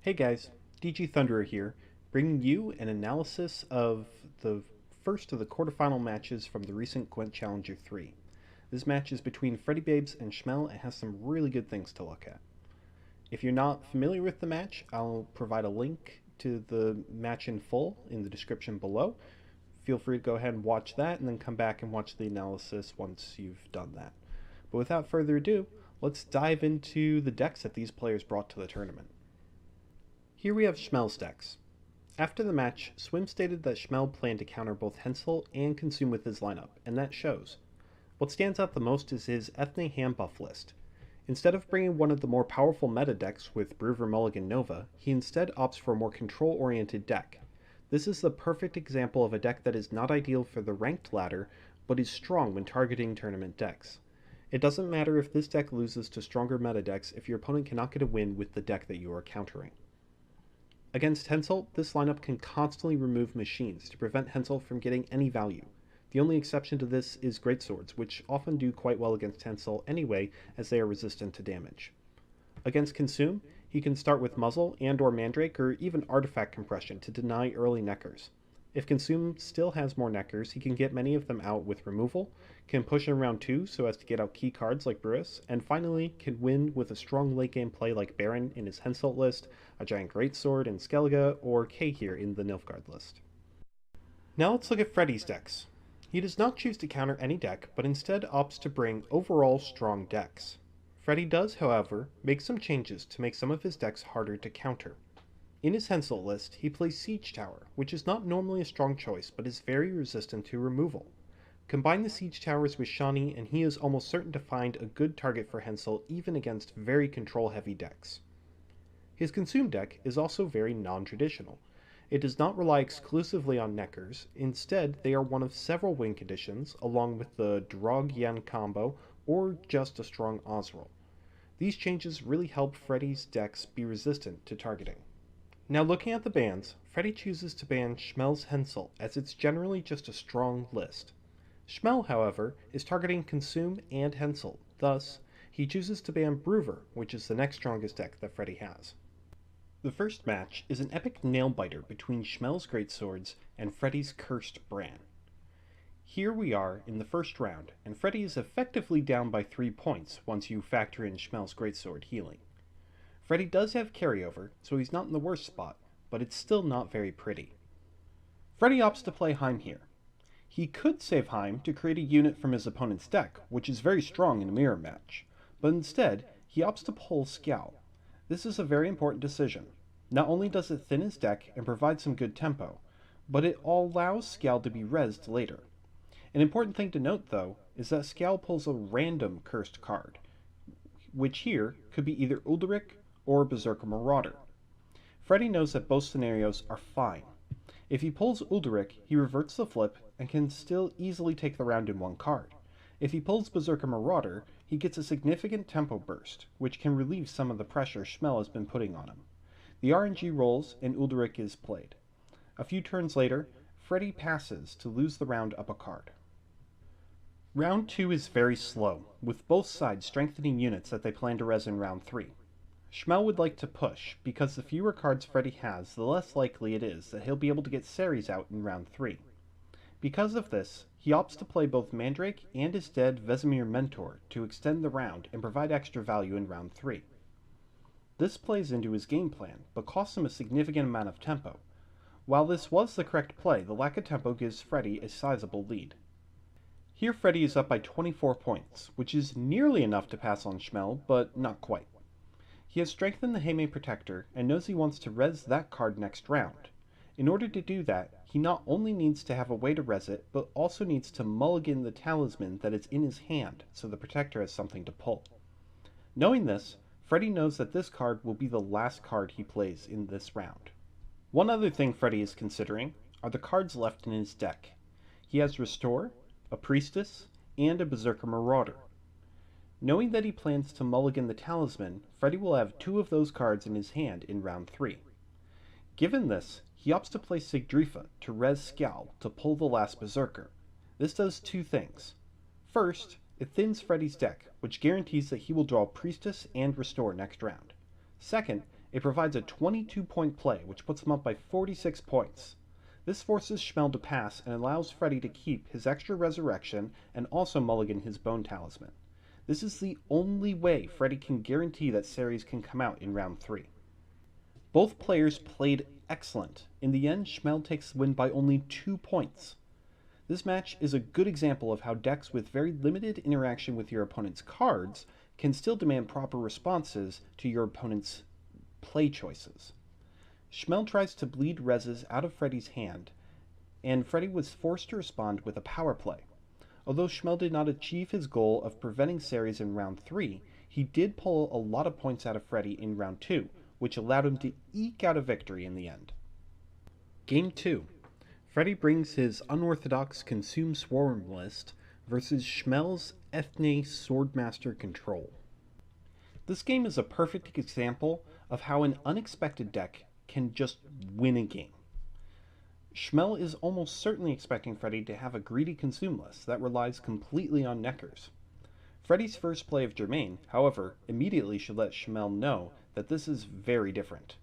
Hey guys, DG Thunderer here, bringing you an analysis of the first of the quarterfinal matches from the recent Gwent Challenger 3. This match is between FreddyBabes and Cmel and has some really good things to look at. If you're not familiar with the match, I'll provide a link to the match in full in the description below. Feel free to go ahead and watch that and then come back and watch the analysis once you've done that. But without further ado, let's dive into the decks that these players brought to the tournament. Here we have Cmel's decks. After the match, Swim stated that Cmel planned to counter both Hensel and Consume with his lineup, and that shows. What stands out the most is his Ethne hand buff list. Instead of bringing one of the more powerful meta decks with Brewer Mulligan Nova, he instead opts for a more control-oriented deck. This is the perfect example of a deck that is not ideal for the ranked ladder, but is strong when targeting tournament decks. It doesn't matter if this deck loses to stronger meta decks if your opponent cannot get a win with the deck that you are countering. Against Hensel, this lineup can constantly remove machines to prevent Hensel from getting any value. The only exception to this is Greatswords, which often do quite well against Hensel anyway, as they are resistant to damage. Against Consume, he can start with Muzzle and or Mandrake or even Artifact Compression to deny early Neckers. If Consume still has more Neckers, he can get many of them out with Removal, can push in round 2 so as to get out key cards like Brewis, and finally can win with a strong late game play like Baron in his Hensel list, a Giant Greatsword in Skellige, or K here in the Nilfgaard list. Now let's look at Freddy's decks. He does not choose to counter any deck, but instead opts to bring overall strong decks. Freddy does, however, make some changes to make some of his decks harder to counter. In his Hensel list, he plays Siege Tower, which is not normally a strong choice, but is very resistant to removal. Combine the Siege Towers with Shani, and he is almost certain to find a good target for Hensel even against very control-heavy decks. His Consume deck is also very non-traditional. It does not rely exclusively on Neckers, instead they are one of several win conditions, along with the Drog-Yen combo, or just a strong Osril. These changes really help Freddy's decks be resistant to targeting. Now looking at the bans, Freddy chooses to ban Cmel's Hensel, as it's generally just a strong list. Cmel, however, is targeting Consume and Hensel, thus, he chooses to ban Brewer, which is the next strongest deck that Freddy has. The first match is an epic nail-biter between Cmel's Greatswords and Freddy's Cursed Bran. Here we are in the first round, and Freddy is effectively down by 3 points once you factor in Cmel's Greatsword healing. Freddy does have carryover, so he's not in the worst spot, but it's still not very pretty. Freddy opts to play Heim here. He could save Heim to create a unit from his opponent's deck, which is very strong in a mirror match, but instead, he opts to pull Scowl. This is a very important decision. Not only does it thin his deck and provide some good tempo, but it allows Scowl to be rezzed later. An important thing to note, though, is that Scowl pulls a random cursed card, which here could be either Ulderic or Berserker Marauder. Freddy knows that both scenarios are fine. If he pulls Ulderic, he reverts the flip and can still easily take the round in one card. If he pulls Berserker Marauder, he gets a significant tempo burst, which can relieve some of the pressure Cmel has been putting on him. The RNG rolls and Ulderic is played. A few turns later, Freddy passes to lose the round up a card. Round 2 is very slow, with both sides strengthening units that they plan to res in round 3. Cmel would like to push, because the fewer cards Freddy has, the less likely it is that he'll be able to get Ceres out in round 3. Because of this, he opts to play both Mandrake and his dead Vesemir Mentor to extend the round and provide extra value in round 3. This plays into his game plan, but costs him a significant amount of tempo. While this was the correct play, the lack of tempo gives Freddy a sizable lead. Here Freddy is up by 24 points, which is nearly enough to pass on Cmel, but not quite. He has strengthened the Heimei Protector and knows he wants to res that card next round. In order to do that, he not only needs to have a way to res it, but also needs to mulligan the talisman that is in his hand so the Protector has something to pull. Knowing this, Freddy knows that this card will be the last card he plays in this round. One other thing Freddy is considering are the cards left in his deck. He has Restore, a Priestess, and a Berserker Marauder. Knowing that he plans to mulligan the talisman, Freddy will have 2 of those cards in his hand in round 3. Given this, he opts to play Sigdrifa to res Scowl to pull the last Berserker. This does 2 things. First, it thins Freddy's deck, which guarantees that he will draw Priestess and Restore next round. Second, It provides a 22-point play, which puts him up by 46 points. This forces Cmel to pass and allows Freddy to keep his extra resurrection and also mulligan his bone talisman. This is the only way Freddy can guarantee that Ceres can come out in round 3. Both players played excellent. In the end, Cmel takes the win by only 2 points. This match is a good example of how decks with very limited interaction with your opponent's cards can still demand proper responses to your opponent's play choices. Cmel tries to bleed reses out of Freddy's hand, and Freddy was forced to respond with a power play. Although Cmel did not achieve his goal of preventing Ceres in round 3, he did pull a lot of points out of Freddy in round 2, which allowed him to eke out a victory in the end. Game 2. Freddy brings his unorthodox Consume Swarm list versus Cmel's Ethne Swordmaster Control. This game is a perfect example of how an unexpected deck can just win a game. Cmel is almost certainly expecting Freddy to have a greedy Consume list that relies completely on Neckers. Freddy's first play of Germain, however, immediately should let Cmel know that this is very different.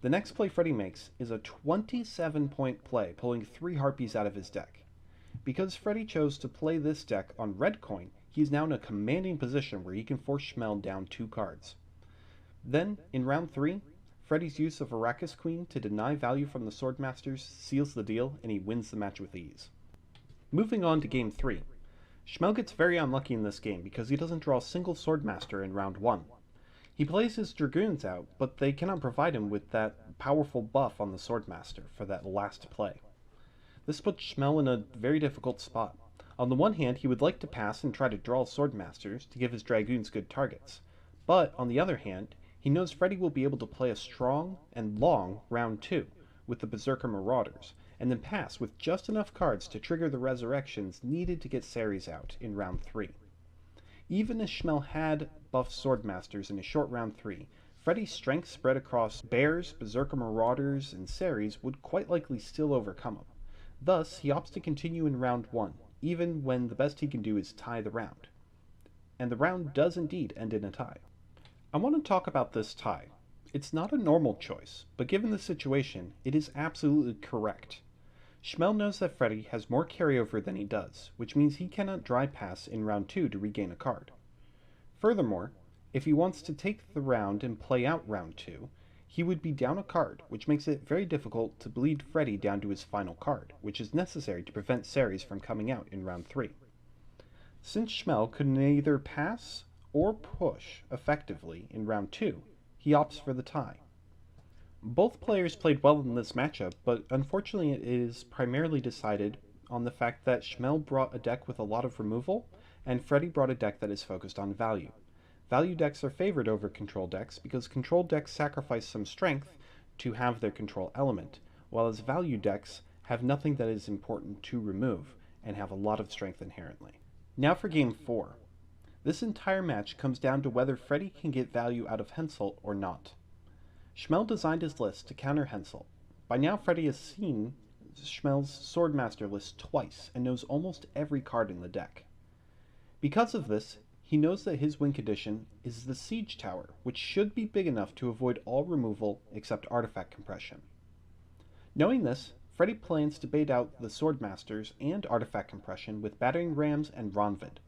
The next play Freddy makes is a 27-point play, pulling 3 Harpies out of his deck. Because Freddy chose to play this deck on red coin, he is now in a commanding position where he can force Cmel down 2 cards. Then, in round 3, Freddy's use of Arrakis Queen to deny value from the Swordmasters seals the deal, and he wins the match with ease. Moving on to game 3. Cmel gets very unlucky in this game because he doesn't draw a single Swordmaster in round 1. He plays his Dragoons out, but they cannot provide him with that powerful buff on the Swordmaster for that last play. This puts Cmel in a very difficult spot. On the one hand, he would like to pass and try to draw Swordmasters to give his Dragoons good targets. But, on the other hand, he knows Freddy will be able to play a strong and long round 2 with the Berserker Marauders, and then pass with just enough cards to trigger the resurrections needed to get Ceres out in round 3. Even as Cmel had buffed Swordmasters in a short round 3, Freddy's strength spread across Bears, Berserker Marauders, and Ceres would quite likely still overcome him. Thus, he opts to continue in round 1, even when the best he can do is tie the round. And the round does indeed end in a tie. I want to talk about this tie. It's not a normal choice, but given the situation, it is absolutely correct. Cmel knows that Freddy has more carryover than he does, which means he cannot dry pass in round 2 to regain a card. Furthermore, if he wants to take the round and play out round 2, he would be down a card, which makes it very difficult to bleed Freddy down to his final card, which is necessary to prevent Ceres from coming out in round 3. Since Cmel could neither pass or push effectively in round 2, he opts for the tie. Both players played well in this matchup, but unfortunately it is primarily decided on the fact that Cmel brought a deck with a lot of removal, and Freddy brought a deck that is focused on value. Value decks are favored over control decks because control decks sacrifice some strength to have their control element, while as value decks have nothing that is important to remove and have a lot of strength inherently. Now for game 4. This entire match comes down to whether Freddy can get value out of Hensel or not. Cmel designed his list to counter Hensel. By now Freddy has seen Cmel's Swordmaster list twice and knows almost every card in the deck. Because of this, he knows that his win condition is the Siege Tower, which should be big enough to avoid all removal except artifact compression. Knowing this, Freddy plans to bait out the Swordmasters and artifact compression with Battering Rams and Ronvid.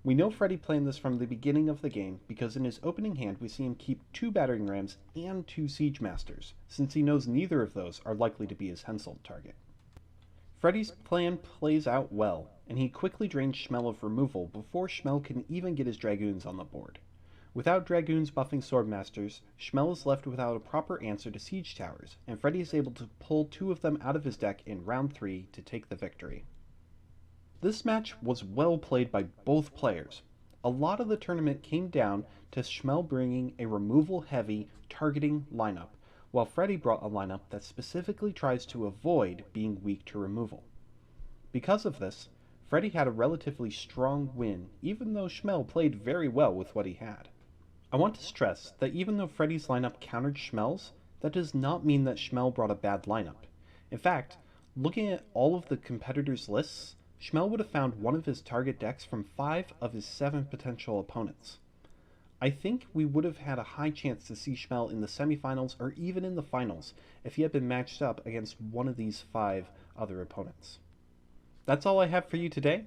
We know Freddy planned this from the beginning of the game because in his opening hand we see him keep 2 Battering Rams and 2 Siege Masters, since he knows neither of those are likely to be his Hensel target. Freddy's plan plays out well, and he quickly drains Cmel of removal before Cmel can even get his Dragoons on the board. Without Dragoons buffing Swordmasters, Cmel is left without a proper answer to Siege Towers, and Freddy is able to pull 2 of them out of his deck in round 3 to take the victory. This match was well played by both players. A lot of the tournament came down to Cmel bringing a removal-heavy targeting lineup, while Freddy brought a lineup that specifically tries to avoid being weak to removal. Because of this, Freddy had a relatively strong win, even though Cmel played very well with what he had. I want to stress that even though Freddy's lineup countered Cmel's, that does not mean that Cmel brought a bad lineup. In fact, looking at all of the competitors' lists, Cmel would have found one of his target decks from 5 of his 7 potential opponents. I think we would have had a high chance to see Schmel in the semifinals or even in the finals if he had been matched up against one of these 5 other opponents. That's all I have for you today.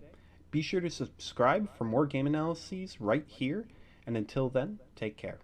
Be sure to subscribe for more game analyses right here, and until then, take care.